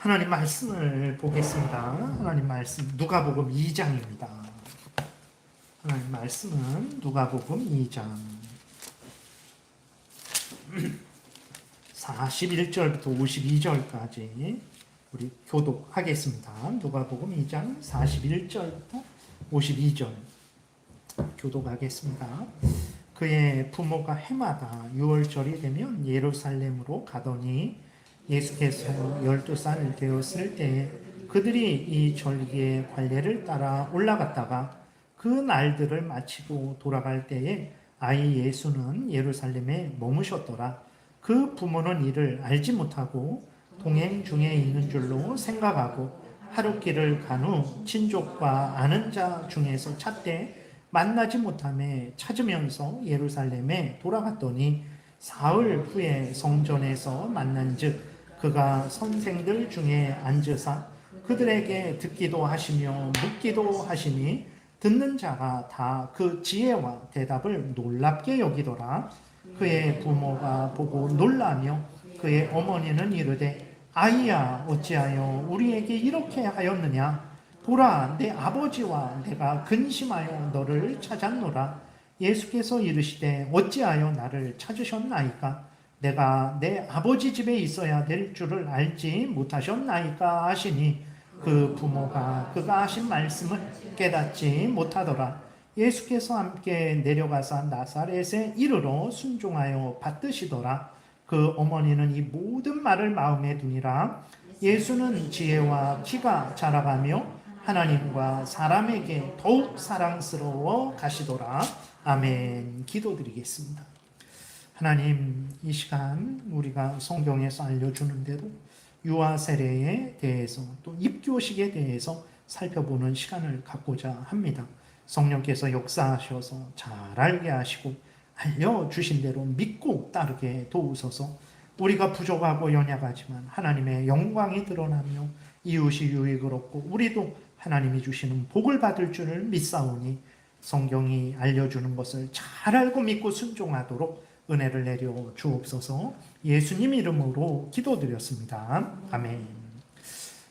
하나님 말씀을 보겠습니다. 하나님 말씀 누가복음 2장입니다. 하나님 말씀은 누가복음 2장 41절부터 52절까지 우리 교독하겠습니다. 누가복음 2장 41절부터 52절 교독하겠습니다. 그의 부모가 해마다 6월절이 되면 예루살렘으로 가더니 예수께서 12살 되었을 때 그들이 이 절기의 관례를 따라 올라갔다가 그 날들을 마치고 돌아갈 때에 아이 예수는 예루살렘에 머무셨더라. 그 부모는 이를 알지 못하고 동행 중에 있는 줄로 생각하고 하룻길을 간 후 친족과 아는 자 중에서 찾되 만나지 못하며 찾으면서 예루살렘에 돌아갔더니 사흘 후에 성전에서 만난즉 그가 선생들 중에 앉으사 그들에게 듣기도 하시며 묻기도 하시니 듣는 자가 다 그 지혜와 대답을 놀랍게 여기더라. 그의 부모가 보고 놀라며 그의 어머니는 이르되 아이야 어찌하여 우리에게 이렇게 하였느냐. 보라 내 아버지와 내가 근심하여 너를 찾았노라. 예수께서 이르시되 어찌하여 나를 찾으셨나이까. 내가 내 아버지 집에 있어야 될 줄을 알지 못하셨나이까 하시니 그 부모가 그가 하신 말씀을 깨닫지 못하더라. 예수께서 함께 내려가사 나사렛에 이르러 순종하여 받드시더라. 그 어머니는 이 모든 말을 마음에 두니라. 예수는 지혜와 키가 자라가며 하나님과 사람에게 더욱 사랑스러워 가시더라. 아멘. 기도드리겠습니다. 하나님, 이 시간 우리가 성경에서 알려주는 대로 유아 세례에 대해서 또 입교식에 대해서 살펴보는 시간을 갖고자 합니다. 성령께서 역사하셔서 잘 알게 하시고 알려주신 대로 믿고 따르게 도우소서. 우리가 부족하고 연약하지만 하나님의 영광이 드러나며 이웃이 유익을 얻고 우리도 하나님이 주시는 복을 받을 줄을 믿사오니 성경이 알려주는 것을 잘 알고 믿고 순종하도록 은혜를 내려 주옵소서. 예수님 이름으로 기도드렸습니다. 아멘.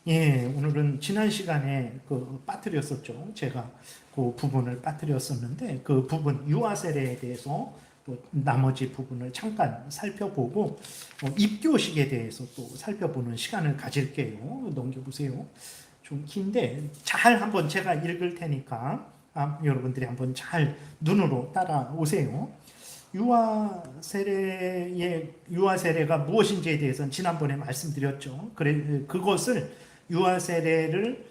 예, 오늘은 지난 시간에 빠뜨렸었죠. 제가 그 부분을 빠뜨렸었는데 그 부분 유아 세례에 대해서 또 나머지 부분을 잠깐 살펴보고 입교식에 대해서 또 살펴보는 시간을 가질게요. 넘겨보세요. 좀 긴데 잘 한번 제가 읽을 테니까 여러분들이 한번 잘 눈으로 따라오세요. 유아 세례가 무엇인지에 대해서는 지난번에 말씀드렸죠. 그것을 유아 세례를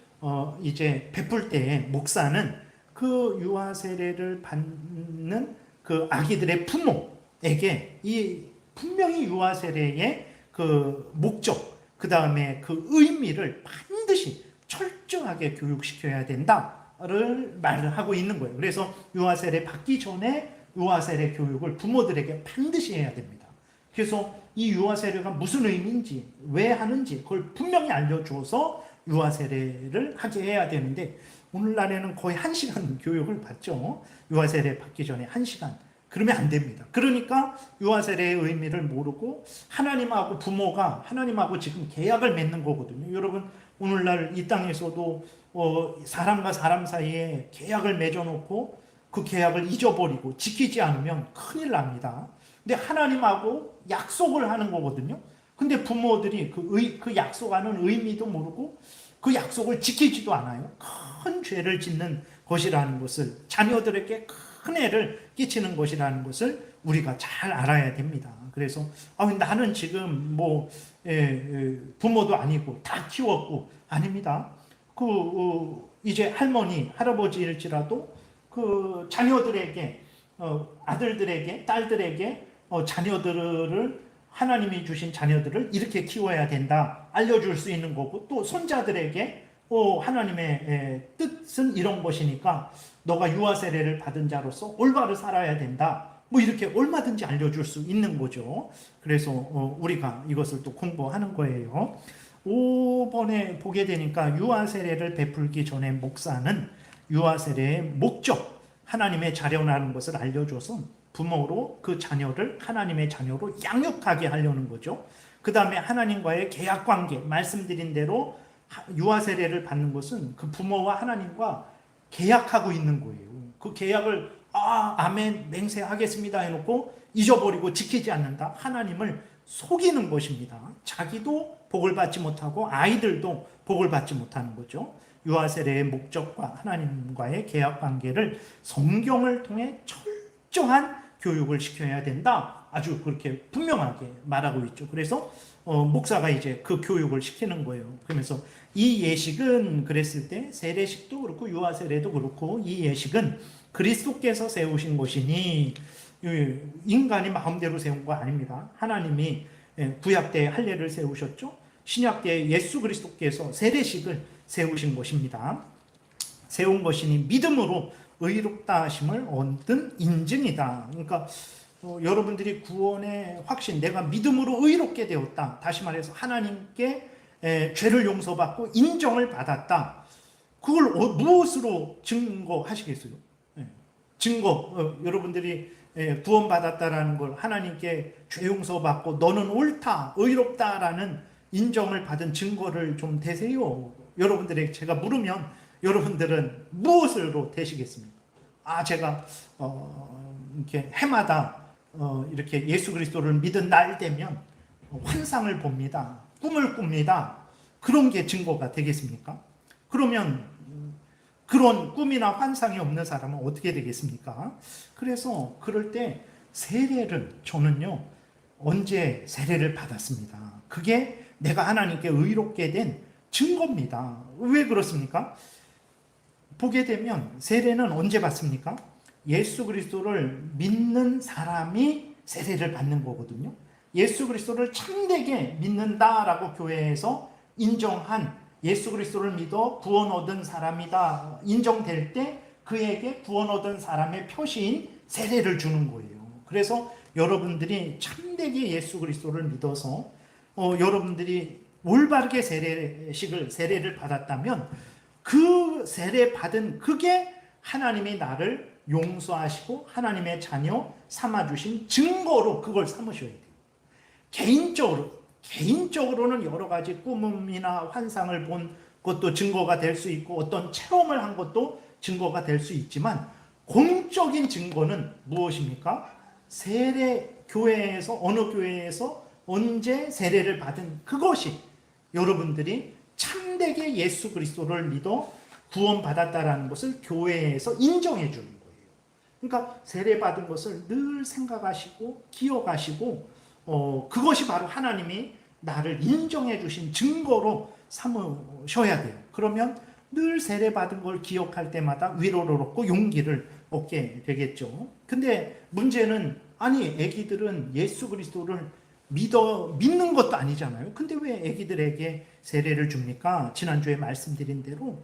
이제 베풀 때에 목사는 그 유아 세례를 받는 그 아기들의 부모에게 이 분명히 유아 세례의 그 목적, 그 다음에 그 의미를 반드시 철저하게 교육시켜야 된다를 말을 하고 있는 거예요. 그래서 유아 세례 받기 전에 유아 세례 교육을 부모들에게 반드시 해야 됩니다. 그래서 이 유아 세례가 무슨 의미인지, 왜 하는지 그걸 분명히 알려줘서 유아 세례를 하게 해야 되는데 오늘날에는 거의 1시간 교육을 받죠. 유아 세례 받기 전에 1시간. 그러면 안 됩니다. 그러니까 유아 세례의 의미를 모르고 하나님하고 부모가 하나님하고 지금 계약을 맺는 거거든요. 여러분 오늘날 이 땅에서도 사람과 사람 사이에 계약을 맺어놓고 그 계약을 잊어버리고 지키지 않으면 큰일 납니다. 근데 하나님하고 약속을 하는 거거든요. 근데 부모들이 그 약속하는 의미도 모르고 그 약속을 지키지도 않아요. 큰 죄를 짓는 것이라는 것을, 자녀들에게 큰 해를 끼치는 것이라는 것을 우리가 잘 알아야 됩니다. 그래서 나는 지금 부모도 아니고 다 키웠고 아닙니다. 이제 할머니, 할아버지일지라도 그 자녀들에게 아들들에게 딸들에게 자녀들을 하나님이 주신 자녀들을 이렇게 키워야 된다 알려줄 수 있는 거고 또 손자들에게 하나님의 뜻은 이런 것이니까 너가 유아 세례를 받은 자로서 올바로 살아야 된다 이렇게 얼마든지 알려줄 수 있는 거죠. 그래서 우리가 이것을 또 공부하는 거예요. 5번에 보게 되니까 유아 세례를 베풀기 전에 목사는 유아 세례의 목적, 하나님의 자녀라는 것을 알려줘서 부모로 그 자녀를 하나님의 자녀로 양육하게 하려는 거죠. 그 다음에 하나님과의 계약 관계, 말씀드린 대로 유아 세례를 받는 것은 그 부모와 하나님과 계약하고 있는 거예요. 그 계약을 아멘 맹세하겠습니다 해놓고 잊어버리고 지키지 않는다. 하나님을 속이는 것입니다. 자기도 복을 받지 못하고 아이들도 복을 받지 못하는 거죠. 유아 세례의 목적과 하나님과의 계약 관계를 성경을 통해 철저한 교육을 시켜야 된다. 아주 그렇게 분명하게 말하고 있죠. 그래서 목사가 이제 그 교육을 시키는 거예요. 그러면서 이 예식은 그랬을 때 세례식도 그렇고 유아 세례도 그렇고 이 예식은 그리스도께서 세우신 것이니 인간이 마음대로 세운 거 아닙니다. 하나님이 구약 때 할례를 세우셨죠. 신약 때 예수 그리스도께서 세례식을 세우신 것입니다. 세운 것이니 믿음으로 의롭다 하심을 얻은 인증이다. 그러니까 여러분들이 구원의 확신, 내가 믿음으로 의롭게 되었다. 다시 말해서 하나님께 죄를 용서받고 인정을 받았다. 그걸 무엇으로 증거하시겠어요? 증거, 여러분들이 구원받았다라는 걸 하나님께 죄 용서받고 너는 옳다, 의롭다라는 인정을 받은 증거를 좀 대세요. 여러분들에게 제가 물으면 여러분들은 무엇으로 대시겠습니까? 제가 이렇게 해마다 이렇게 예수 그리스도를 믿은 날 되면 환상을 봅니다. 꿈을 꿉니다. 그런 게 증거가 되겠습니까? 그러면 그런 꿈이나 환상이 없는 사람은 어떻게 되겠습니까? 그래서 그럴 때 세례를 저는요 언제 세례를 받았습니다. 그게 내가 하나님께 의롭게 된 증거입니다. 왜 그렇습니까? 보게 되면 세례는 언제 받습니까? 예수 그리스도를 믿는 사람이 세례를 받는 거거든요. 예수 그리스도를 참되게 믿는다라고 교회에서 인정한 예수 그리스도를 믿어 구원 얻은 사람이다 인정될 때 그에게 구원 얻은 사람의 표시인 세례를 주는 거예요. 그래서 여러분들이 참되게 예수 그리스도를 믿어서 여러분들이 올바르게 세례를 받았다면 그 세례 받은 그게 하나님이 나를 용서하시고 하나님의 자녀 삼아주신 증거로 그걸 삼으셔야 돼요. 개인적으로는 여러 가지 꿈이나 환상을 본 것도 증거가 될 수 있고 어떤 체험을 한 것도 증거가 될 수 있지만 공적인 증거는 무엇입니까? 교회에서 어느 교회에서 언제 세례를 받은 그것이 여러분들이 참되게 예수 그리스도를 믿어 구원받았다라는 것을 교회에서 인정해 주는 거예요. 그러니까 세례 받은 것을 늘 생각하시고 기억하시고 그것이 바로 하나님이 나를 인정해 주신 증거로 삼으셔야 돼요. 그러면 늘 세례 받은 걸 기억할 때마다 위로를 얻고 용기를 얻게 되겠죠. 근데 문제는 아기들은 예수 그리스도를 믿는 것도 아니잖아요. 근데 왜 아기들에게 세례를 줍니까? 지난주에 말씀드린 대로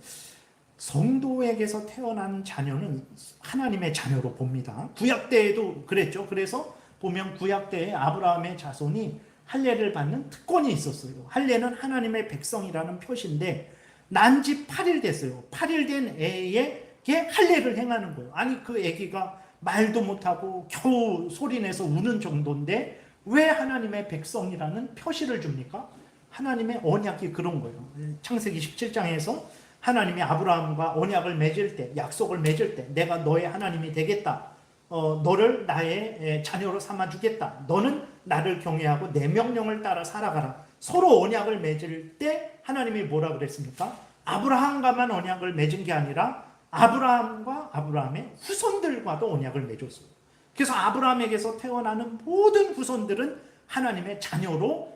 성도에게서 태어난 자녀는 하나님의 자녀로 봅니다. 구약 때에도 그랬죠. 그래서 보면 구약 때에 아브라함의 자손이 할례를 받는 특권이 있었어요. 할례는 하나님의 백성이라는 표시인데 난 지 8일 됐어요. 8일 된 애에게 할례를 행하는 거예요. 그 애기가 말도 못하고 겨우 소리내서 우는 정도인데 왜 하나님의 백성이라는 표시를 줍니까? 하나님의 언약이 그런 거예요. 창세기 17장에서 하나님이 아브라함과 언약을 맺을 때, 약속을 맺을 때 내가 너의 하나님이 되겠다. 너를 나의 자녀로 삼아주겠다. 너는 나를 경외하고 내 명령을 따라 살아가라. 서로 언약을 맺을 때 하나님이 뭐라 그랬습니까? 아브라함과만 언약을 맺은 게 아니라 아브라함과 아브라함의 후손들과도 언약을 맺었어요. 그래서 아브라함에게서 태어나는 모든 후손들은 하나님의 자녀로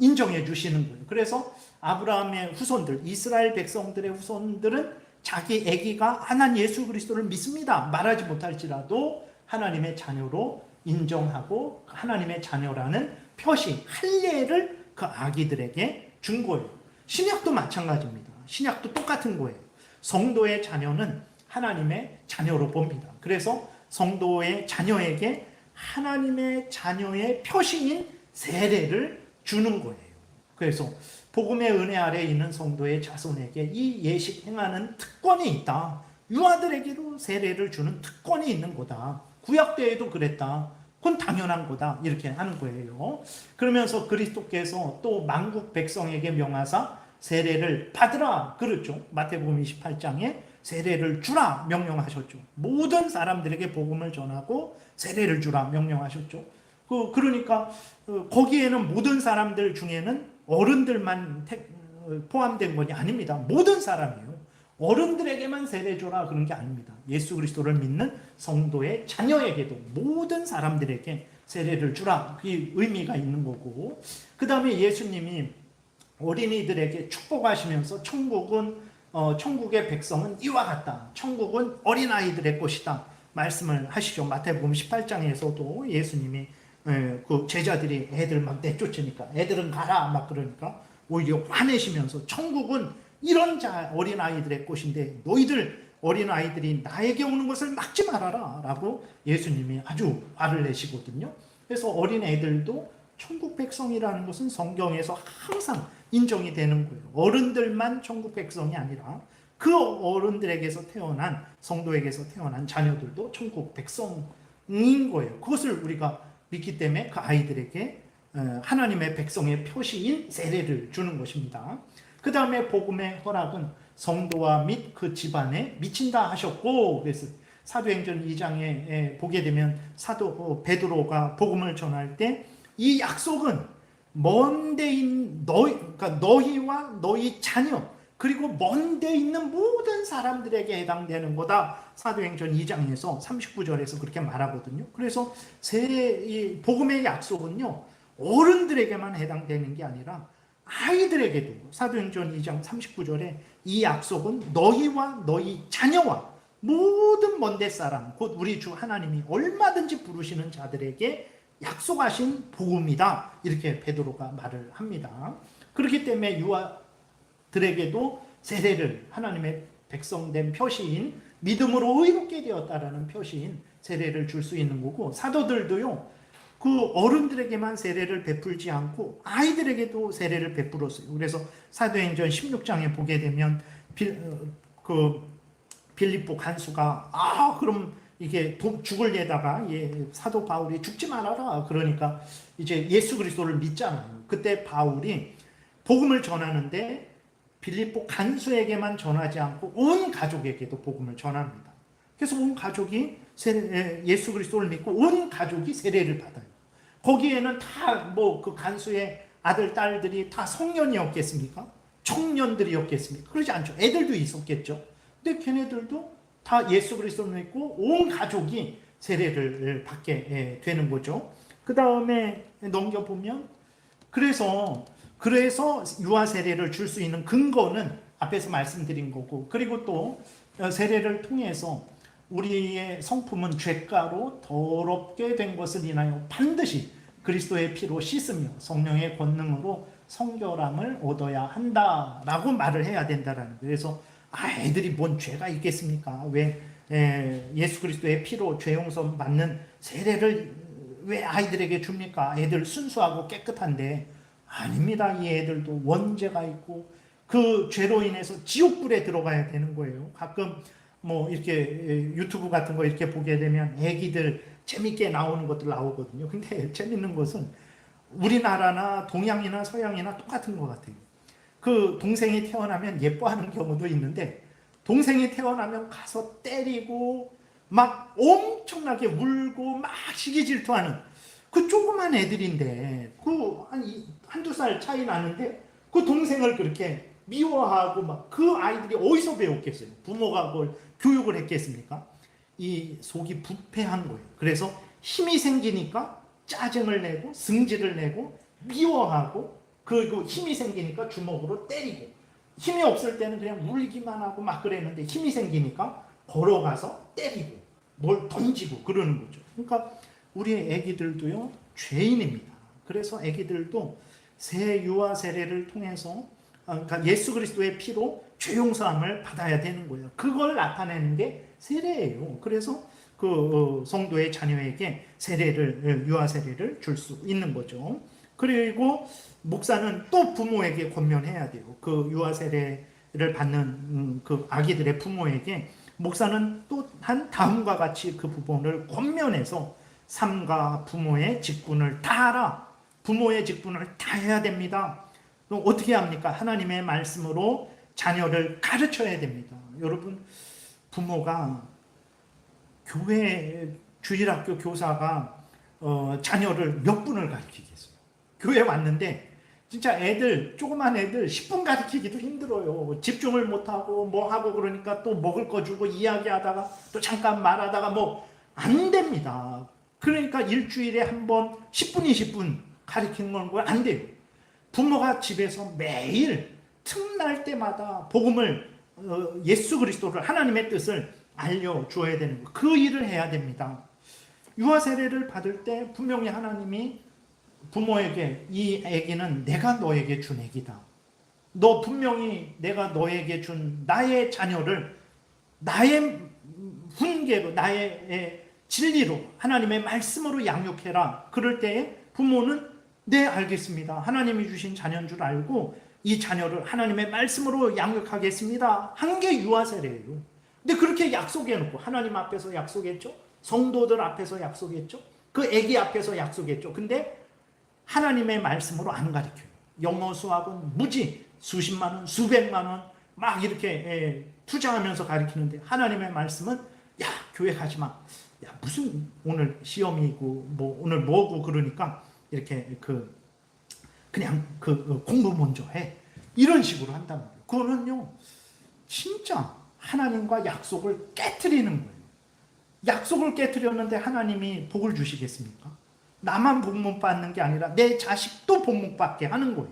인정해 주시는 거예요. 그래서 아브라함의 후손들, 이스라엘 백성들의 후손들은 자기 아기가 하나님 예수 그리스도를 믿습니다 말하지 못할지라도 하나님의 자녀로 인정하고 하나님의 자녀라는 표시, 할례를 그 아기들에게 준 거예요. 신약도 마찬가지입니다. 신약도 똑같은 거예요. 성도의 자녀는 하나님의 자녀로 봅니다. 그래서 성도의 자녀에게 하나님의 자녀의 표시인 세례를 주는 거예요. 그래서 복음의 은혜 아래에 있는 성도의 자손에게 이 예식 행하는 특권이 있다. 유아들에게도 세례를 주는 특권이 있는 거다. 구약 때에도 그랬다. 그건 당연한 거다 이렇게 하는 거예요. 그러면서 그리스도께서 또 만국 백성에게 명하사 세례를 받으라 그랬죠. 마태복음 28장에 세례를 주라 명령하셨죠. 모든 사람들에게 복음을 전하고 세례를 주라 명령하셨죠. 그러니까 거기에는 모든 사람들 중에는 어른들만 포함된 것이 아닙니다. 모든 사람이에요. 어른들에게만 세례 줘라 그런 게 아닙니다. 예수 그리스도를 믿는 성도의 자녀에게도 모든 사람들에게 세례를 주라, 그게 의미가 있는 거고, 그 다음에 예수님이 어린이들에게 축복하시면서 천국의 백성은 이와 같다, 천국은 어린아이들의 것이다 말씀을 하시죠. 마태복음 18장에서도 예수님이 그 제자들이 애들 막 내쫓으니까 애들은 가라 막 그러니까 오히려 화내시면서 천국은 이런 어린아이들의 것인데 너희들 어린아이들이 나에게 오는 것을 막지 말아라 라고 예수님이 아주 화를 내시거든요. 그래서 어린애들도 천국 백성이라는 것은 성경에서 항상 인정이 되는 거예요. 어른들만 천국 백성이 아니라 그 어른들에게서 태어난, 성도에게서 태어난 자녀들도 천국 백성인 거예요. 그것을 우리가 믿기 때문에 그 아이들에게 하나님의 백성의 표시인 세례를 주는 것입니다. 그 다음에 복음의 허락은 성도와 및 그 집안에 미친다 하셨고, 그래서 사도행전 2장에 보게 되면 사도 베드로가 복음을 전할 때 이 약속은 먼 데인 그러니까 너희와 너희 자녀 그리고 먼 데 있는 모든 사람들에게 해당되는 거다. 사도행전 2장에서 39절에서 그렇게 말하거든요. 그래서 이 복음의 약속은요, 어른들에게만 해당되는 게 아니라 아이들에게도, 사도행전 2장 39절에 이 약속은 너희와 너희 자녀와 모든 먼데 사람, 곧 우리 주 하나님이 얼마든지 부르시는 자들에게 약속하신 복음이다, 이렇게 베드로가 말을 합니다. 그렇기 때문에 유아들에게도 세례를, 하나님의 백성된 표시인 믿음으로 의롭게 되었다라는 표시인 세례를 줄 수 있는 거고, 사도들도요 그 어른들에게만 세례를 베풀지 않고 아이들에게도 세례를 베풀었어요. 그래서 사도행전 16장에 보게 되면 빌립보 간수가 그럼 이게 죽을 예다가 사도 바울이 죽지 말아라 그러니까 이제 예수 그리스도를 믿잖아요. 그때 바울이 복음을 전하는데 빌립보 간수에게만 전하지 않고 온 가족에게도 복음을 전합니다. 그래서 온 가족이 예수 그리스도를 믿고 온 가족이 세례를 받아요. 거기에는 다 그 간수의 아들 딸들이 다 성년이었겠습니까? 청년들이었겠습니까? 그러지 않죠. 애들도 있었겠죠. 근데 걔네들도 다 예수 그리스도를 믿고 온 가족이 세례를 받게 되는 거죠. 그 다음에 넘겨보면 그래서 유아 세례를 줄 수 있는 근거는 앞에서 말씀드린 거고, 그리고 또 세례를 통해서 우리의 성품은 죄가로 더럽게 된 것을 인하여 반드시 그리스도의 피로 씻으며 성령의 권능으로 성결함을 얻어야 한다라고 말을 해야 된다라는 거예요. 그래서 애들이 뭔 죄가 있겠습니까? 왜 예수 그리스도의 피로 죄 용서 받는 세례를 왜 아이들에게 줍니까? 애들 순수하고 깨끗한데. 아닙니다. 이 애들도 원죄가 있고 그 죄로 인해서 지옥불에 들어가야 되는 거예요. 가끔 이렇게 유튜브 같은 거 이렇게 보게 되면 애기들 재밌게 나오는 것들 나오거든요. 근데 재밌는 것은 우리나라나 동양이나 서양이나 똑같은 것 같아요. 그 동생이 태어나면 예뻐하는 경우도 있는데, 동생이 태어나면 가서 때리고 막 엄청나게 울고 막 시기 질투하는 그 조그만 애들인데, 그 한두 살 차이 나는데 그 동생을 그렇게 미워하고 막 그 아이들이 어디서 배웠겠어요? 부모가 뭘 교육을 했겠습니까? 이 속이 부패한 거예요. 그래서 힘이 생기니까 짜증을 내고 승질을 내고 미워하고, 그리고 힘이 생기니까 주먹으로 때리고, 힘이 없을 때는 그냥 울기만 하고 막 그랬는데 힘이 생기니까 걸어가서 때리고 뭘 던지고 그러는 거죠. 그러니까 우리 애기들도요 죄인입니다. 그래서 애기들도 유아 세례를 통해서, 그러니까 예수 그리스도의 피로 죄 용서함을 받아야 되는 거예요. 그걸 나타내는 게 세례예요. 그래서 그 성도의 자녀에게 유아 세례를 줄 수 있는 거죠. 그리고 목사는 또 부모에게 권면해야 돼요. 그 유아 세례를 받는 그 아기들의 부모에게 목사는 또 한 다음과 같이 그 부분을 권면해서 삶과 부모의 직분을 다하라. 부모의 직분을 다해야 됩니다. 그럼 어떻게 합니까? 하나님의 말씀으로 자녀를 가르쳐야 됩니다. 여러분, 부모가 교회 주일학교 교사가 자녀를 몇 분을 가르치겠어요? 교회 왔는데 진짜 애들, 조그만 애들 10분 가르치기도 힘들어요. 집중을 못하고 뭐 하고 그러니까 또 먹을 거 주고 이야기하다가 또 잠깐 말하다가 뭐 안 됩니다. 그러니까 일주일에 한 번 10분, 20분 가르치는 건 안 돼요. 부모가 집에서 매일 틈날 때마다 복음을, 예수 그리스도를, 하나님의 뜻을 알려주어야 되는 거예요. 그 일을 해야 됩니다. 유아 세례를 받을 때 분명히 하나님이 부모에게 이 아기는 내가 너에게 준 아기다. 너 분명히 내가 너에게 준 나의 자녀를 나의 훈계로, 나의 진리로, 하나님의 말씀으로 양육해라. 그럴 때에 부모는 네, 알겠습니다. 하나님이 주신 자녀인 줄 알고 이 자녀를 하나님의 말씀으로 양육하겠습니다. 한 게 유아 세례예요. 근데 그렇게 약속해놓고 하나님 앞에서 약속했죠. 성도들 앞에서 약속했죠. 그 아기 앞에서 약속했죠. 근데 하나님의 말씀으로 안 가르쳐요. 영어 수학은 무지 수십만 원, 수백만 원 막 이렇게 투자하면서 가르치는데 하나님의 말씀은 야, 교회 가지 마. 야, 무슨 오늘 시험이고 뭐 오늘 뭐고 그러니까 이렇게 그냥 공부 먼저 해. 이런 식으로 한단 말이에요. 그거는요, 진짜 하나님과 약속을 깨트리는 거예요. 약속을 깨트렸는데 하나님이 복을 주시겠습니까? 나만 복 못 받는 게 아니라 내 자식도 복 못 받게 하는 거예요.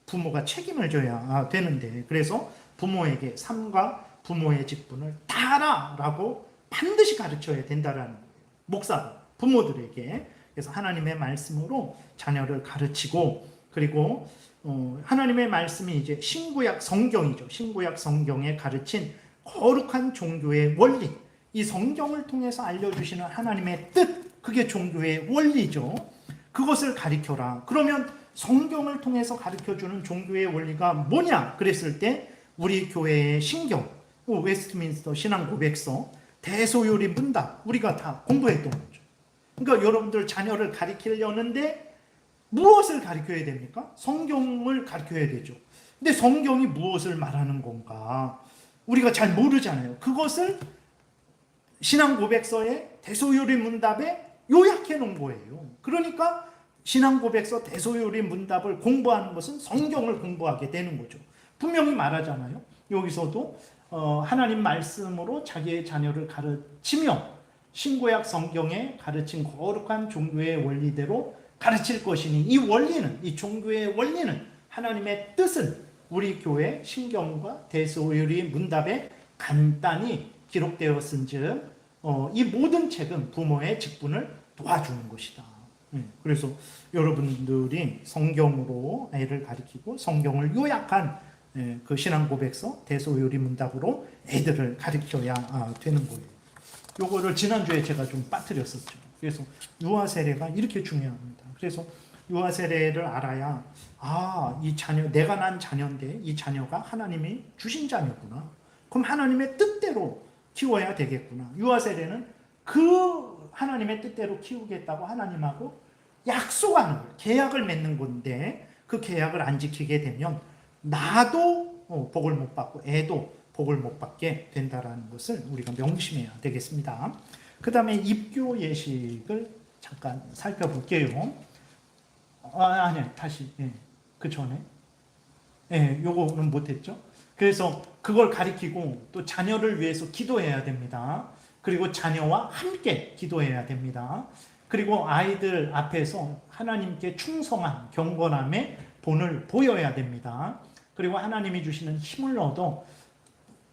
부모가 책임을 져야 되는데, 그래서 부모에게 삶과 부모의 직분을 다하라라고 반드시 가르쳐야 된다라는 거예요. 목사가 부모들에게. 그래서 하나님의 말씀으로 자녀를 가르치고, 그리고 하나님의 말씀이 이제 신구약 성경이죠. 신구약 성경에 가르친 거룩한 종교의 원리, 이 성경을 통해서 알려주시는 하나님의 뜻, 그게 종교의 원리죠. 그것을 가르쳐라. 그러면 성경을 통해서 가르쳐주는 종교의 원리가 뭐냐? 그랬을 때 우리 교회의 신경, 웨스트민스터 신앙고백서, 대소요리 문답, 우리가 다 공부했던 거죠. 그러니까 여러분들 자녀를 가르치려는데 무엇을 가르쳐야 됩니까? 성경을 가르쳐야 되죠. 근데 성경이 무엇을 말하는 건가? 우리가 잘 모르잖아요. 그것을 신앙고백서의 대소요리 문답에 요약해 놓은 거예요. 그러니까 신앙고백서 대소요리 문답을 공부하는 것은 성경을 공부하게 되는 거죠. 분명히 말하잖아요. 여기서도 하나님 말씀으로 자기의 자녀를 가르치며 신구약 성경에 가르친 거룩한 종교의 원리대로 가르칠 것이니, 이 원리는, 이 종교의 원리는 하나님의 뜻을 우리 교회 신경과 대소요리 문답에 간단히 기록되었은즉 이 모든 책은 부모의 직분을 도와주는 것이다. 그래서 여러분들이 성경으로 애를 가르치고 성경을 요약한 그 신앙고백서 대소요리 문답으로 애들을 가르쳐야 되는 거예요. 요거를 지난주에 제가 좀 빠뜨렸었죠. 그래서 유아 세례가 이렇게 중요합니다. 그래서 유아 세례를 알아야, 이 자녀, 내가 난 자녀인데 이 자녀가 하나님이 주신 자녀구나. 그럼 하나님의 뜻대로 키워야 되겠구나. 유아 세례는 그 하나님의 뜻대로 키우겠다고 하나님하고 약속하는 거예요. 계약을 맺는 건데 그 계약을 안 지키게 되면 나도 복을 못 받고 애도 복을 못 받게 된다라는 것을 우리가 명심해야 되겠습니다. 그 다음에 입교 예식을 잠깐 살펴볼게요. 아니요, 다시. 그 전에. 요거는 못했죠. 그래서 그걸 가리키고 또 자녀를 위해서 기도해야 됩니다. 그리고 자녀와 함께 기도해야 됩니다. 그리고 아이들 앞에서 하나님께 충성한 경건함의 본을 보여야 됩니다. 그리고 하나님이 주시는 힘을 얻어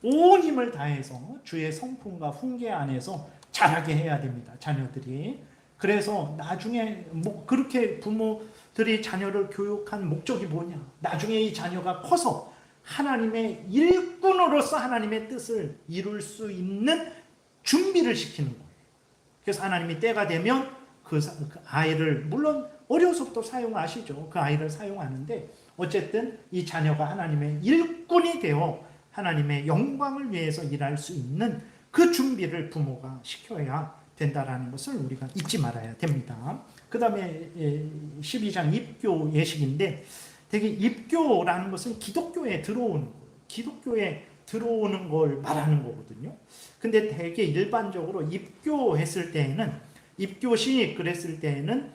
온 힘을 다해서 주의 성품과 훈계 안에서 자라게 해야 됩니다. 자녀들이. 그래서 나중에 그렇게 부모들이 자녀를 교육한 목적이 뭐냐? 나중에 이 자녀가 커서 하나님의 일꾼으로서 하나님의 뜻을 이룰 수 있는 준비를 시키는 거예요. 그래서 하나님이 때가 되면 그 아이를, 물론 어려서부터 사용하시죠. 그 아이를 사용하는데 어쨌든 이 자녀가 하나님의 일꾼이 되어 하나님의 영광을 위해서 일할 수 있는 그 준비를 부모가 시켜야 된다라는 것을 우리가 잊지 말아야 됩니다. 그 다음에 12장 입교 예식인데, 되게 입교라는 것은 기독교에 들어오는 걸 말하는 거거든요. 근데 되게 일반적으로 입교했을 때에는, 입교식 그랬을 때에는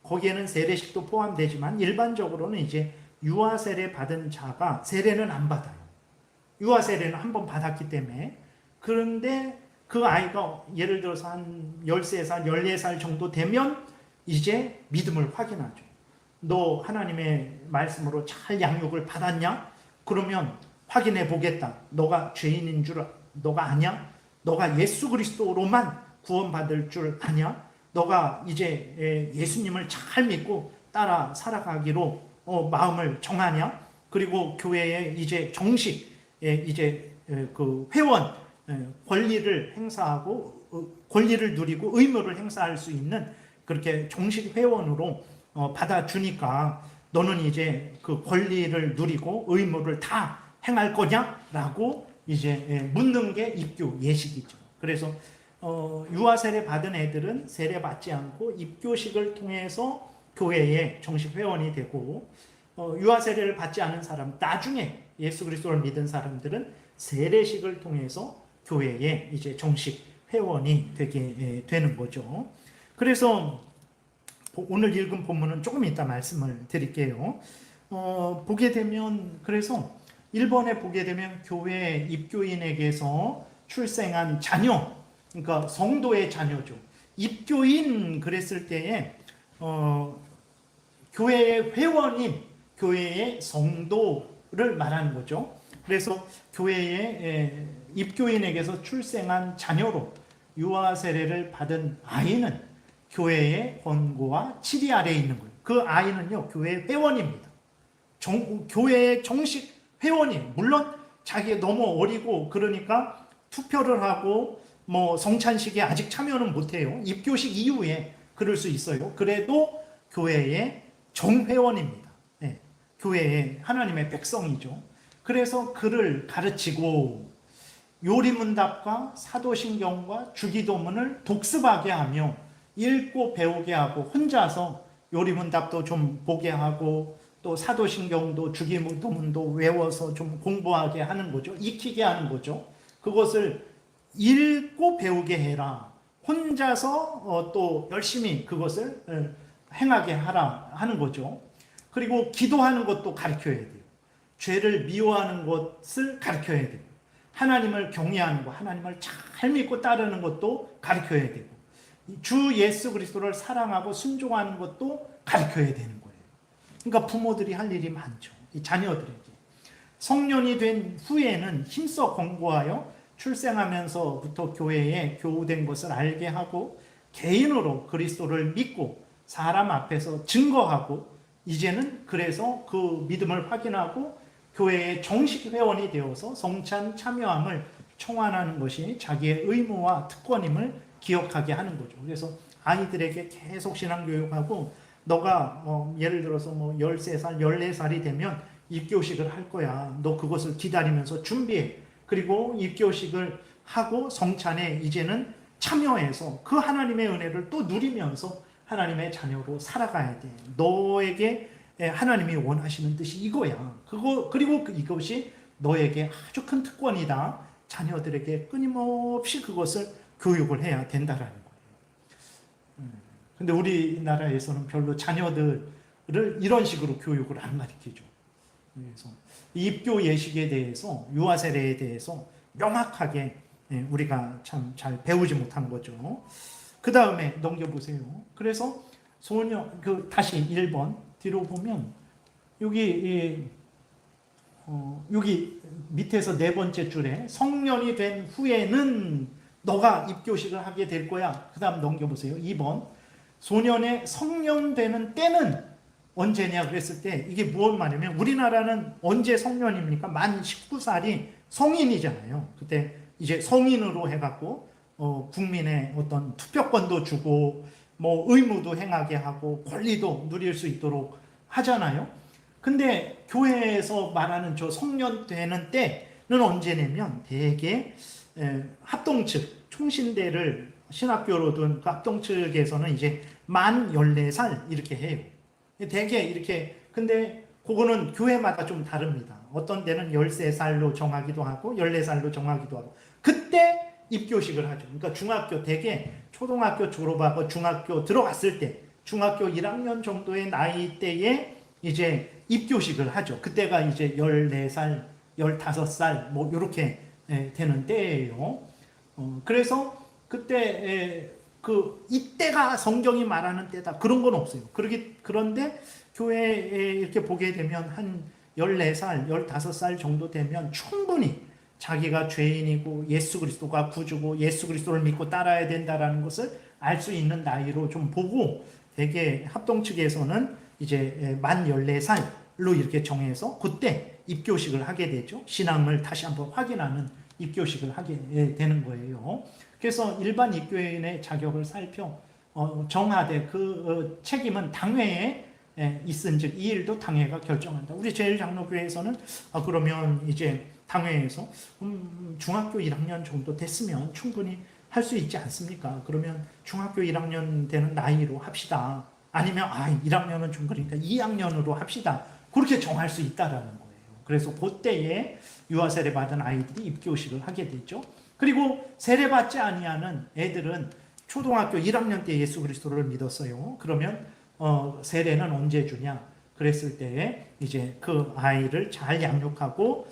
거기에는 세례식도 포함되지만 일반적으로는 이제 유아 세례 받은 자가 세례는 안 받아요. 유아 세례는 한 번 받았기 때문에. 그런데 그 아이가 예를 들어서 한 13살, 14살 정도 되면 이제 믿음을 확인하죠. 너 하나님의 말씀으로 잘 양육을 받았냐? 그러면 확인해 보겠다. 너가 죄인인 줄 너가 아냐? 너가 예수 그리스도로만 구원받을 줄 아냐? 너가 이제 예수님을 잘 믿고 따라 살아가기로 마음을 정하냐? 그리고 교회에 이제 정식 이제 그 회원 권리를 행사하고 권리를 누리고 의무를 행사할 수 있는 그렇게 정식 회원으로 받아주니까 너는 이제 그 권리를 누리고 의무를 다 행할 거냐라고 이제 묻는 게 입교 예식이죠. 그래서 유아 세례 받은 애들은 세례 받지 않고 입교식을 통해서 교회에 정식 회원이 되고, 유아 세례를 받지 않은 사람, 나중에 예수 그리스도를 믿은 사람들은 세례식을 통해서 교회에 이제 정식 회원이 되게 되는 거죠. 그래서 오늘 읽은 본문은 조금 이따 말씀을 드릴게요. 보게 되면, 그래서 1번에 보게 되면 교회 입교인에게서 출생한 자녀, 그러니까 성도의 자녀죠. 입교인 그랬을 때에 교회의 회원인 교회의 성도를 말하는 거죠. 그래서 교회의 입교인에게서 출생한 자녀로 유아 세례를 받은 아이는 교회의 권고와 치리 아래에 있는 거예요. 그 아이는요, 교회 회원입니다. 교회의 정식 회원이, 물론 자기가 너무 어리고 그러니까 투표를 하고 뭐 성찬식에 아직 참여는 못해요. 입교식 이후에 그럴 수 있어요. 그래도 교회의 정회원입니다. 네, 교회의 하나님의 백성이죠. 그래서 그를 가르치고 요리문답과 사도신경과 주기도문을 독습하게 하며 읽고 배우게 하고, 혼자서 요리문답도 좀 보게 하고 또 사도신경도 주기도문도 외워서 좀 공부하게 하는 거죠. 익히게 하는 거죠. 그것을 읽고 배우게 해라. 혼자서 또 열심히 그것을 행하게 하라 하는 거죠. 그리고 기도하는 것도 가르쳐야 돼요. 죄를 미워하는 것을 가르쳐야 돼요. 하나님을 경외하는 것, 하나님을 잘 믿고 따르는 것도 가르쳐야 되고, 주 예수 그리스도를 사랑하고 순종하는 것도 가르쳐야 되는 거예요. 그러니까 부모들이 할 일이 많죠. 이 자녀들에게. 성년이 된 후에는 힘써 권고하여 출생하면서부터 교회에 교우된 것을 알게 하고 개인으로 그리스도를 믿고 사람 앞에서 증거하고, 이제는 그래서 그 믿음을 확인하고 교회의 정식 회원이 되어서 성찬 참여함을 청환하는 것이 자기의 의무와 특권임을 기억하게 하는 거죠. 그래서 아이들에게 계속 신앙교육하고, 너가 예를 들어서 13살, 14살이 되면 입교식을 할 거야. 너 그것을 기다리면서 준비해. 그리고 입교식을 하고 성찬에 이제는 참여해서 그 하나님의 은혜를 또 누리면서 하나님의 자녀로 살아가야 돼. 너에게 하나님이 원하시는 뜻이 이거야. 그리고 이것이 너에게 아주 큰 특권이다. 자녀들에게 끊임없이 그것을 교육을 해야 된다라는 거예요. 근데 우리나라에서는 별로 자녀들을 이런 식으로 교육을 안 가르치죠. 그래서 입교 예식에 대해서, 유아 세례에 대해서 명확하게 우리가 참 잘 배우지 못한 거죠. 그 다음에 넘겨보세요. 그래서 다시 1번 뒤로 보면 여기 밑에서 네 번째 줄에 성년이 된 후에는 너가 입교식을 하게 될 거야. 그 다음 넘겨보세요. 2번 소년의 성년되는 때는 언제냐 그랬을 때, 이게 무엇 말이냐면, 우리나라는 언제 성년입니까? 만 19살이 성인이잖아요. 그때 이제 성인으로 해갖고 국민의 어떤 투표권도 주고 뭐 의무도 행하게 하고 권리도 누릴 수 있도록 하잖아요. 근데 교회에서 말하는 저 성년 되는 때는 언제냐면 대개 합동측 총신대를 신학교로든 그 합동 측에서는 이제 만 14살 이렇게 해요. 되게 이렇게, 근데 그거는 교회마다 좀 다릅니다. 어떤 데는 13살로 정하기도 하고 14살로 정하기도 하고 그때 입교식을 하죠. 그러니까 중학교 되게 초등학교 졸업하고 중학교 들어갔을 때 중학교 1학년 정도의 나이대에 이제 입교식을 하죠. 그때가 이제 14살, 15살 뭐 이렇게 되는 때예요. 그래서 그때 이때가 성경이 말하는 때다 그런 건 없어요. 그런데 교회에 이렇게 보게 되면 한 14살, 15살 정도 되면 충분히 자기가 죄인이고 예수 그리스도가 구주고 예수 그리스도를 믿고 따라야 된다라는 것을 알 수 있는 나이로 좀 보고 되게 합동 측에서는 이제 만 14살로 이렇게 정해서 그때 입교식을 하게 되죠. 신앙을 다시 한번 확인하는 입교식을 하게 되는 거예요. 그래서 일반 입교인의 자격을 살펴 정하되 그 책임은 당회에 있은즉 이 일도 당회가 결정한다. 우리 제일장로교회에서는 그러면 이제 당회에서 중학교 1학년 정도 됐으면 충분히 할 수 있지 않습니까? 그러면 중학교 1학년 되는 나이로 합시다. 아니면 1학년은 좀 그러니까 2학년으로 합시다. 그렇게 정할 수 있다라는 거예요. 그래서 그때에 유아 세례 받은 아이들이 입교식을 하게 되죠. 그리고 세례 받지 아니하는 애들은 초등학교 1학년 때 예수 그리스도를 믿었어요. 그러면 세례는 언제 주냐? 그랬을 때 이제 그 아이를 잘 양육하고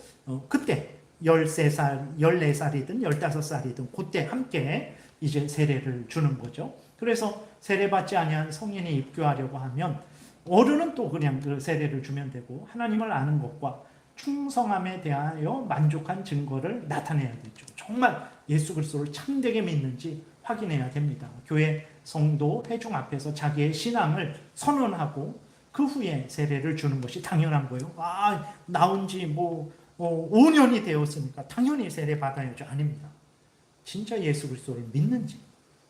그때 13살, 14살이든 15살이든 그때 함께 이제 세례를 주는 거죠. 그래서 세례 받지 아니한 성인이 입교하려고 하면 어른은 또 그냥 그 세례를 주면 되고 하나님을 아는 것과 충성함에 대하여 만족한 증거를 나타내야 되죠. 정말 예수 그리스도를 참되게 믿는지 확인해야 됩니다. 교회 성도 회중 앞에서 자기의 신앙을 선언하고 그 후에 세례를 주는 것이 당연한 거예요. 나온 지 5년이 되었으니까 당연히 세례 받아야죠. 아닙니다. 진짜 예수 그리스도를 믿는지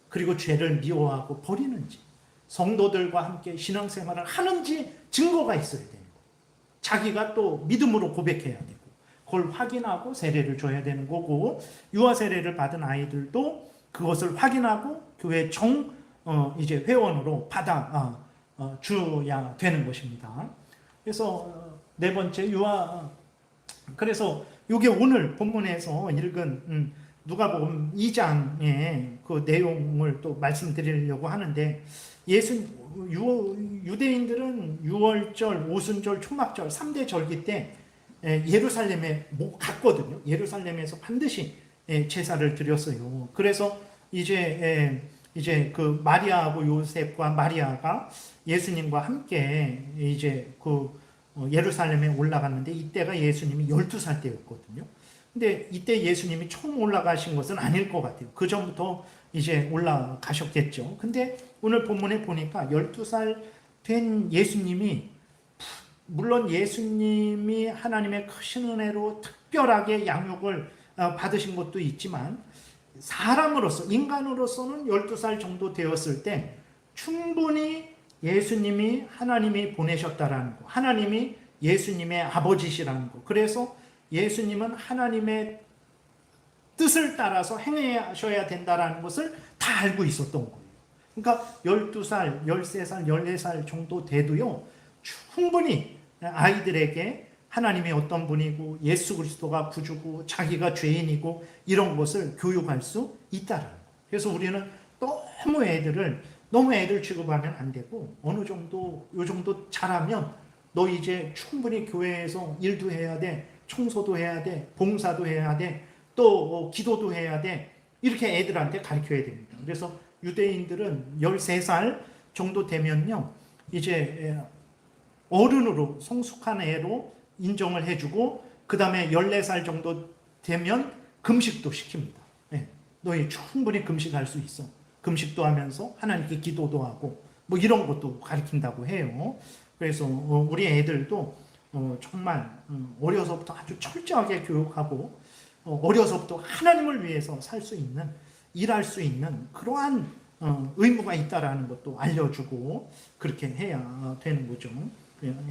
그리고 죄를 미워하고 버리는지 성도들과 함께 신앙생활을 하는지 증거가 있어야 돼요. 자기가 또 믿음으로 고백해야 되고 그걸 확인하고 세례를 줘야 되는 거고 유아 세례를 받은 아이들도 그것을 확인하고 교회 이제 회원으로 받아 줘야 되는 것입니다. 그래서 네 번째 그래서 이게 오늘 본문에서 읽은 누가복음 2장의 그 내용을 또 말씀드리려고 하는데 유대인들은 유월절, 오순절, 초막절 3대 절기 때 예루살렘에 갔거든요. 예루살렘에서 반드시 제사를 드렸어요. 그래서 이제 그 마리아하고 요셉과 마리아가 예수님과 함께 이제 예루살렘에 올라갔는데 이때가 예수님이 12살 때였거든요. 근데 이때 예수님이 처음 올라가신 것은 아닐 것 같아요. 그 전부터 이제 올라가셨겠죠. 근데 오늘 본문에 보니까 12살 된 예수님이 물론 예수님이 하나님의 크신 은혜로 특별하게 양육을 받으신 것도 있지만 사람으로서 인간으로서는 12살 정도 되었을 때 충분히 예수님이 하나님이 보내셨다라는 거, 하나님이 예수님의 아버지시라는 거. 그래서 예수님은 하나님의 뜻을 따라서 행하셔야 된다라는 것을 다 알고 있었던 거예요. 그러니까 12살, 13살, 14살 정도 돼도요, 충분히 아이들에게 하나님이 어떤 분이고 예수 그리스도가 구주고 자기가 죄인이고 이런 것을 교육할 수 있다라는 거예요. 그래서 우리는 너무 애들 취급하면 안 되고 어느 정도 요 정도 잘하면 너 이제 충분히 교회에서 일도 해야 돼, 청소도 해야 돼, 봉사도 해야 돼, 또 기도도 해야 돼. 이렇게 애들한테 가르쳐야 됩니다. 그래서 유대인들은 13살 정도 되면요 이제 어른으로 성숙한 애로 인정을 해주고 그 다음에 14살 정도 되면 금식도 시킵니다. 너희 충분히 금식할 수 있어. 금식도 하면서 하나님께 기도도 하고 뭐 이런 것도 가르친다고 해요. 그래서 우리 애들도 정말 어려서부터 아주 철저하게 교육하고 어려서부터 하나님을 위해서 살 수 있는, 일할 수 있는 그러한 의무가 있다라는 것도 알려주고 그렇게 해야 되는 거죠.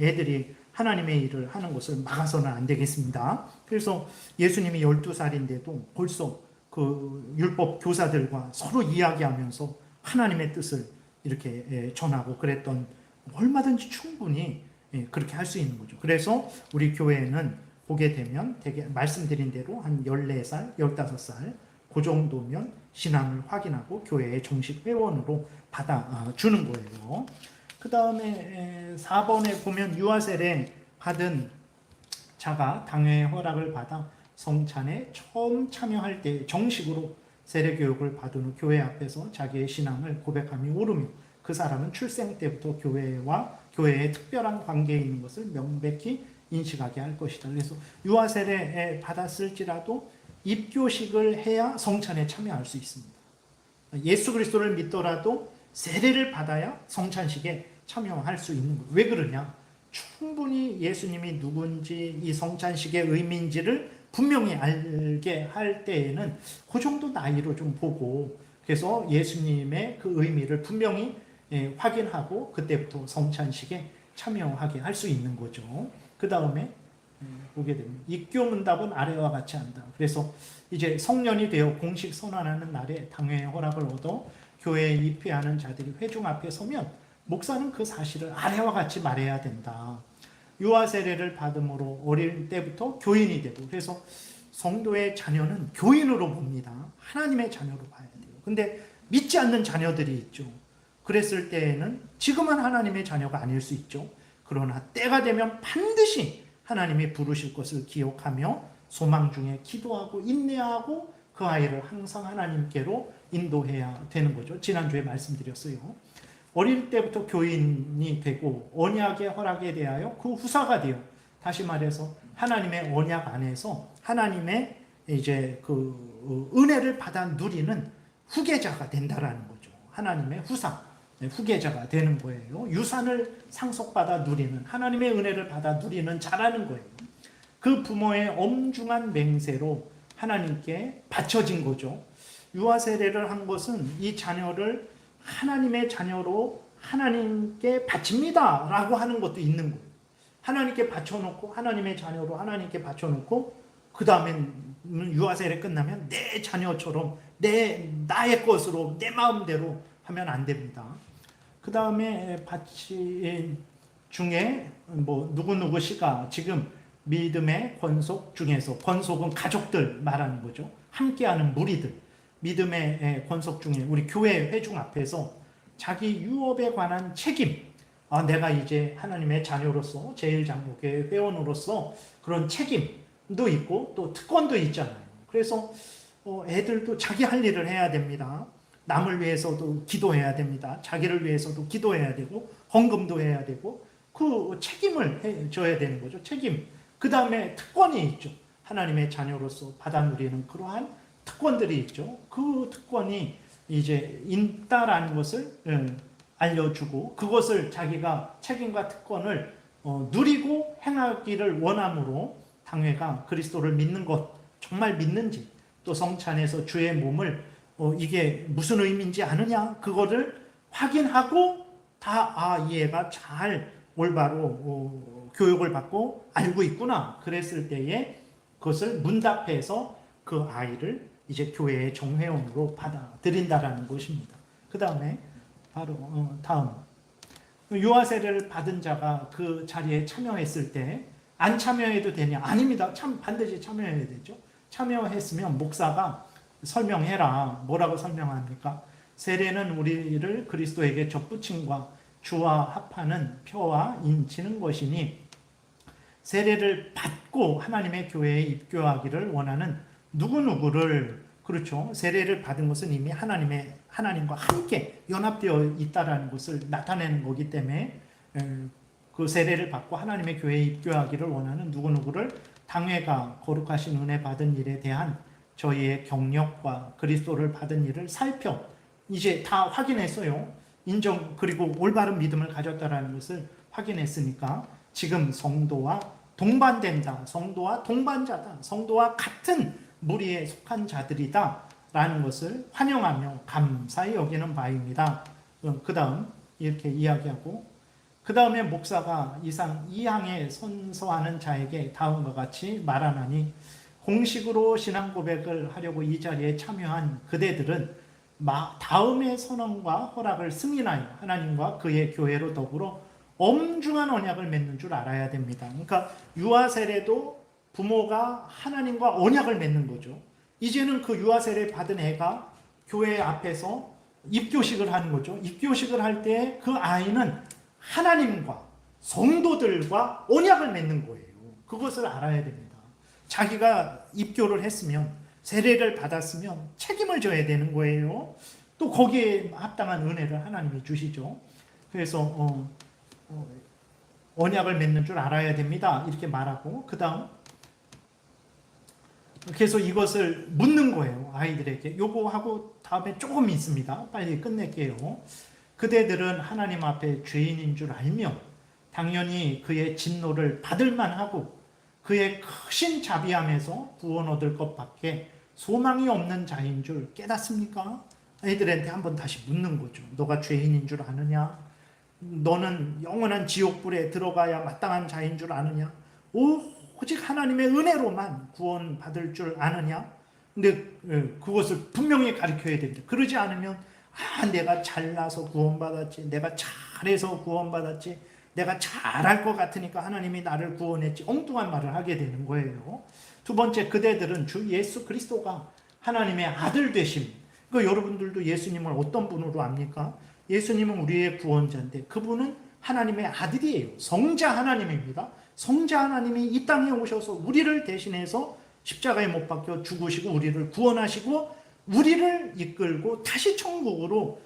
애들이 하나님의 일을 하는 것을 막아서는 안 되겠습니다. 그래서 예수님이 12살인데도 벌써 그 율법 교사들과 서로 이야기하면서 하나님의 뜻을 이렇게 전하고 그랬던, 얼마든지 충분히 그렇게 할 수 있는 거죠. 그래서 우리 교회는 보게 되면 되게 말씀드린 대로 한 14살, 15살 그 정도면 신앙을 확인하고 교회의 정식 회원으로 받아주는 거예요. 그 다음에 4번에 보면 유아세례 받은 자가 당회의 허락을 받아 성찬에 처음 참여할 때 정식으로 세례교육을 받은 후 교회 앞에서 자기의 신앙을 고백함이 오르며 그 사람은 출생 때부터 교회와 교회에 특별한 관계에 있는 것을 명백히 인식하게 할 것이다. 그래서 유아세례에 받았을지라도 입교식을 해야 성찬에 참여할 수 있습니다. 예수 그리스도를 믿더라도 세례를 받아야 성찬식에 참여할 수 있는 거예요. 왜 그러냐? 충분히 예수님이 누군지 이 성찬식의 의미인지를 분명히 알게 할 때에는 그 정도 나이로 좀 보고, 그래서 예수님의 그 의미를 분명히 확인하고 그때부터 성찬식에 참여하게 할 수 있는 거죠. 그 다음에 보게 됩니다. 입교 문답은 아래와 같이 한다. 그래서 이제 성년이 되어 공식 선언하는 날에 당회의 허락을 얻어 교회에 입회하는 자들이 회중 앞에 서면 목사는 그 사실을 아래와 같이 말해야 된다. 유아 세례를 받음으로 어릴 때부터 교인이 되고, 그래서 성도의 자녀는 교인으로 봅니다. 하나님의 자녀로 봐야 돼요. 근데 믿지 않는 자녀들이 있죠. 그랬을 때에는 지금은 하나님의 자녀가 아닐 수 있죠. 그러나 때가 되면 반드시 하나님이 부르실 것을 기억하며 소망 중에 기도하고 인내하고 그 아이를 항상 하나님께로 인도해야 되는 거죠. 지난주에 말씀드렸어요. 어릴 때부터 교인이 되고 언약의 허락에 대하여 그 후사가 되어, 다시 말해서 하나님의 언약 안에서 하나님의 이제 그 은혜를 받아 누리는 후계자가 된다라는 거죠. 하나님의 후사, 후계자가 되는 거예요. 유산을 상속받아 누리는, 하나님의 은혜를 받아 누리는 자라는 거예요. 그 부모의 엄중한 맹세로 하나님께 바쳐진 거죠. 유아 세례를 한 것은 이 자녀를 하나님의 자녀로 하나님께 바칩니다 라고 하는 것도 있는 거예요. 하나님께 바쳐놓고, 하나님의 자녀로 하나님께 바쳐놓고, 그 다음에 유아세례 끝나면 내 자녀처럼 나의 것으로 내 마음대로 하면 안 됩니다. 그 다음에 바친 중에 뭐 누구누구 씨가 지금 믿음의 권속 중에서, 권속은 가족들 말하는 거죠. 함께하는 무리들, 믿음의 권속 중에 우리 교회 회중 앞에서 자기 유업에 관한 책임, 내가 이제 하나님의 자녀로서 제일장로교회 회원으로서 그런 책임도 있고 또 특권도 있잖아요. 그래서 애들도 자기 할 일을 해야 됩니다. 남을 위해서도 기도해야 됩니다. 자기를 위해서도 기도해야 되고 헌금도 해야 되고 그 책임을 해줘야 되는 거죠. 책임. 그 다음에 특권이 있죠. 하나님의 자녀로서 받아 누리는 그러한 특권들이 있죠. 그 특권이 이제 있다라는 것을 알려주고, 그것을 자기가 책임과 특권을 누리고 행하기를 원함으로 당회가 그리스도를 믿는 것 정말 믿는지, 또 성찬에서 주의 몸을 이게 무슨 의미인지 아느냐, 그거를 확인하고 다 이 애가 잘 올바로 교육을 받고 알고 있구나, 그랬을 때에 그것을 문답해서 그 아이를 이제 교회의 정회원으로 받아들인다라는 것입니다. 그 다음에 바로 다음, 유아 세례를 받은 자가 그 자리에 참여했을 때 안 참여해도 되냐? 아닙니다. 반드시 참여해야 되죠. 참여했으면 목사가 설명해라. 뭐라고 설명합니까? 세례는 우리를 그리스도에게 접붙임과 주와 합하는 표와 인치는 것이니, 세례를 받고 하나님의 교회에 입교하기를 원하는 누구누구를, 그렇죠. 세례를 받은 것은 이미 하나님과 함께 연합되어 있다라는 것을 나타내는 거기 때문에 그 세례를 받고 하나님의 교회에 입교하기를 원하는 누구누구를 당회가 거룩하신 은혜 받은 일에 대한 저희의 경력과 그리스도를 받은 일을 살펴 이제 다 확인했어요. 인정, 그리고 올바른 믿음을 가졌다라는 것을 확인했으니까 지금 성도와 동반된다, 성도와 동반자다, 성도와 같은 무리에 속한 자들이다 라는 것을 환영하며 감사히 여기는 바입니다. 그 다음 이렇게 이야기하고, 그 다음에 목사가 이상 이 항에 선서하는 자에게 다음과 같이 말하나니, 공식으로 신앙 고백을 하려고 이 자리에 참여한 그대들은 다음의 선언과 허락을 승인하여 하나님과 그의 교회로 더불어 엄중한 언약을 맺는 줄 알아야 됩니다. 그러니까 유아 세례도 부모가 하나님과 언약을 맺는 거죠. 이제는 그 유아 세례 받은 애가 교회 앞에서 입교식을 하는 거죠. 입교식을 할 때 그 아이는 하나님과 성도들과 언약을 맺는 거예요. 그것을 알아야 됩니다. 자기가 입교를 했으면, 세례를 받았으면 책임을 져야 되는 거예요. 또 거기에 합당한 은혜를 하나님이 주시죠. 그래서 언약을 맺는 줄 알아야 됩니다. 이렇게 말하고, 그 다음 그래서 이것을 묻는 거예요. 아이들에게. 요거 하고 다음에 조금 있습니다. 빨리 끝낼게요. 그대들은 하나님 앞에 죄인인 줄 알며 당연히 그의 진노를 받을 만하고 그의 크신 자비함에서 구원 얻을 것밖에 소망이 없는 자인 줄 깨닫습니까? 아이들한테 한번 다시 묻는 거죠. 너가 죄인인 줄 아느냐? 너는 영원한 지옥불에 들어가야 마땅한 자인 줄 아느냐? 오직 하나님의 은혜로만 구원 받을 줄 아느냐? 근데 그것을 분명히 가르쳐야 됩니다. 그러지 않으면 내가 잘나서 구원받았지, 내가 잘해서 구원받았지, 내가 잘할 것 같으니까 하나님이 나를 구원했지, 엉뚱한 말을 하게 되는 거예요. 두 번째, 그대들은 주 예수 그리스도가 하나님의 아들 되심. 여러분들도 예수님을 어떤 분으로 압니까? 예수님은 우리의 구원자인데 그분은 하나님의 아들이에요. 성자 하나님입니다. 성자 하나님이 이 땅에 오셔서 우리를 대신해서 십자가에 못 박혀 죽으시고 우리를 구원하시고 우리를 이끌고 다시 천국으로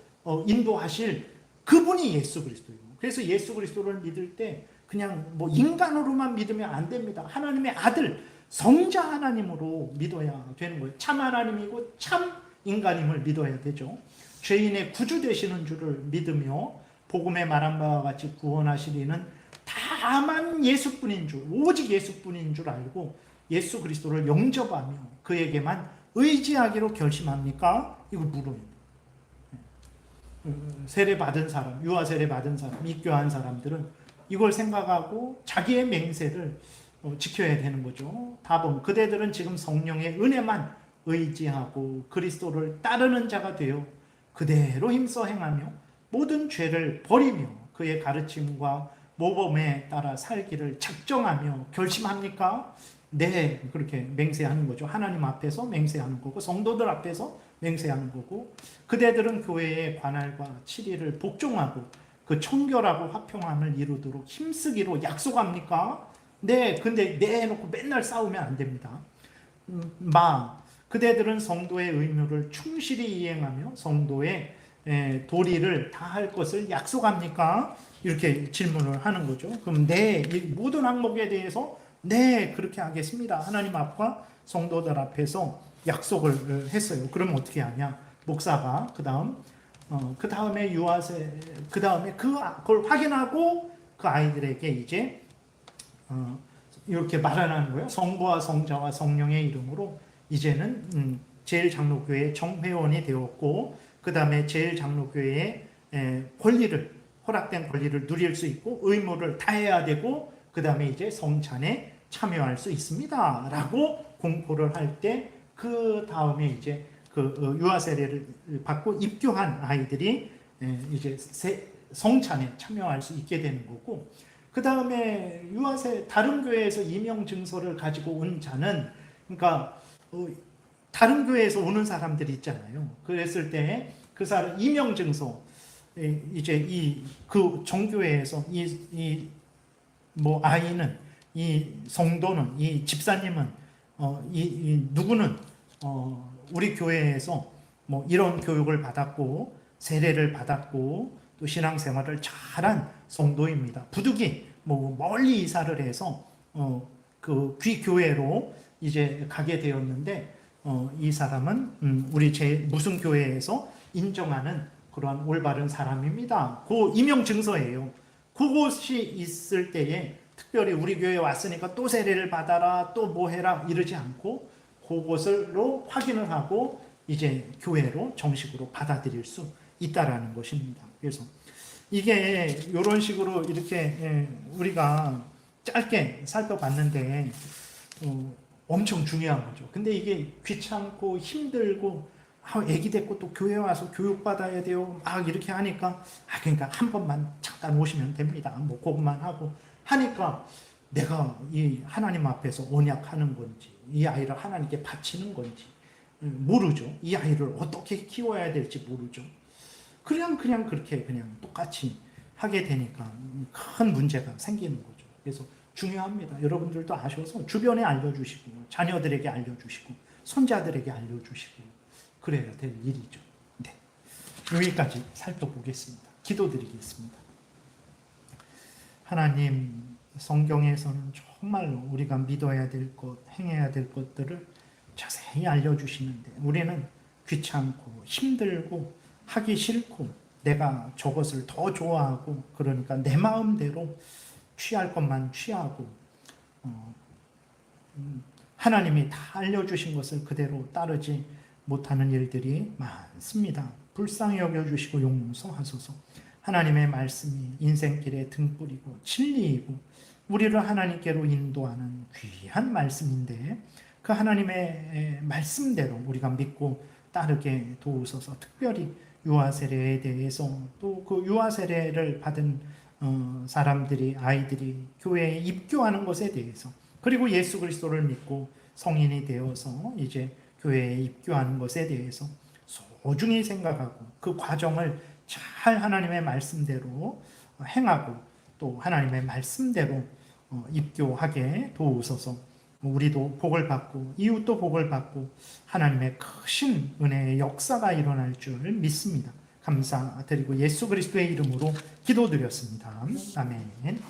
인도하실 그분이 예수 그리스도예요. 그래서 예수 그리스도를 믿을 때 그냥 인간으로만 믿으면 안 됩니다. 하나님의 아들, 성자 하나님으로 믿어야 되는 거예요. 참 하나님이고 참 인간임을 믿어야 되죠. 죄인의 구주 되시는 줄을 믿으며 복음에 말한 바와 같이 구원하시리는 다만 예수뿐인 줄, 오직 예수뿐인 줄 알고 예수 그리스도를 영접하며 그에게만 의지하기로 결심합니까? 이거 물어요. 세례 받은 사람, 유아 세례 받은 사람, 입교한 사람들은 이걸 생각하고 자기의 맹세를 지켜야 되는 거죠. 답은 그대들은 지금 성령의 은혜만 의지하고 그리스도를 따르는 자가 되어 그대로 힘써 행하며 모든 죄를 버리며 그의 가르침과 모범에 따라 살기를 작정하며 결심합니까? 네, 그렇게 맹세하는 거죠. 하나님 앞에서 맹세하는 거고 성도들 앞에서 맹세하는 거고, 그대들은 교회의 관할과 치리를 복종하고 그 청결하고 화평함을 이루도록 힘쓰기로 약속합니까? 네, 근데 네 해놓고 맨날 싸우면 안 됩니다. 그대들은 성도의 의무를 충실히 이행하며 성도의 도리를 다할 것을 약속합니까? 이렇게 질문을 하는 거죠. 그럼 네, 이 모든 항목에 대해서 네, 그렇게 하겠습니다. 하나님 앞과 성도들 앞에서 약속을 했어요. 그러면 어떻게 하냐? 목사가 그 다음에 유아세, 그 다음에 그걸 확인하고 그 아이들에게 이제 이렇게 말하는 거예요. 성부와 성자와 성령의 이름으로 이제는 제일장로교회 정회원이 되었고, 그 다음에 제일장로교회의 허락된 권리를 누릴 수 있고 의무를 다해야 되고, 그 다음에 이제 성찬에 참여할 수 있습니다 라고 공포를 할 때, 그 다음에 이제 그 유아 세례를 받고 입교한 아이들이 이제 성찬에 참여할 수 있게 되는 거고, 그 다음에 다른 교회에서 임명 증서를 가지고 온 자는, 그러니까 다른 교회에서 오는 사람들이 있잖아요. 그랬을 때 그 사람 임명 증서, 이제 그 정교회에서 아이는, 이 성도는, 이 집사님은, 누구는 우리 교회에서 이런 교육을 받았고 세례를 받았고 또 신앙생활을 잘한 성도입니다. 부득이 멀리 이사를 해서 그 귀교회로 이제 가게 되었는데, 이 사람은 우리 무슨 교회에서 인정하는 그러한 올바른 사람입니다. 그 임명 증서예요. 그것이 있을 때에 특별히 우리 교회에 왔으니까 또 세례를 받아라, 또 뭐 해라 이러지 않고 그것으로 확인을 하고 이제 교회로 정식으로 받아들일 수 있다라는 것입니다. 그래서 이게 이런 식으로 이렇게 우리가 짧게 살펴봤는데, 엄청 중요한 거죠. 근데 이게 귀찮고 힘들고 애기 됐고 또 교회 와서 교육받아야 돼요. 막 이렇게 하니까 그러니까 한 번만 잠깐 오시면 됩니다. 뭐 그것만 하고 하니까 내가 이 하나님 앞에서 언약하는 건지 이 아이를 하나님께 바치는 건지 모르죠. 이 아이를 어떻게 키워야 될지 모르죠. 그냥 그렇게 그냥 똑같이 하게 되니까 큰 문제가 생기는 거죠. 그래서 중요합니다. 여러분들도 아셔서 주변에 알려주시고 자녀들에게 알려주시고 손자들에게 알려주시고 그래야 될 일이죠. 네, 여기까지 살펴보겠습니다. 기도드리겠습니다. 하나님, 성경에서는 정말 우리가 믿어야 될 것, 행해야 될 것들을 자세히 알려주시는데 우리는 귀찮고 힘들고 하기 싫고 내가 저것을 더 좋아하고 그러니까 내 마음대로 취할 것만 취하고 하나님이 다 알려주신 것을 그대로 따르지 못하는 일들이 많습니다. 불쌍히 여겨주시고 용서하소서. 하나님의 말씀이 인생길의 등불이고 진리이고 우리를 하나님께로 인도하는 귀한 말씀인데 그 하나님의 말씀대로 우리가 믿고 따르게 도우소서. 특별히 유아 세례에 대해서 또 그 유아 세례를 받은 사람들이 아이들이 교회에 입교하는 것에 대해서 그리고 예수 그리스도를 믿고 성인이 되어서 이제 교회에 입교하는 것에 대해서 소중히 생각하고 그 과정을 잘 하나님의 말씀대로 행하고 또 하나님의 말씀대로 입교하게 도우소서. 우리도 복을 받고 이웃도 복을 받고 하나님의 크신 은혜의 역사가 일어날 줄 믿습니다. 감사드리고 예수 그리스도의 이름으로 기도드렸습니다. 아멘.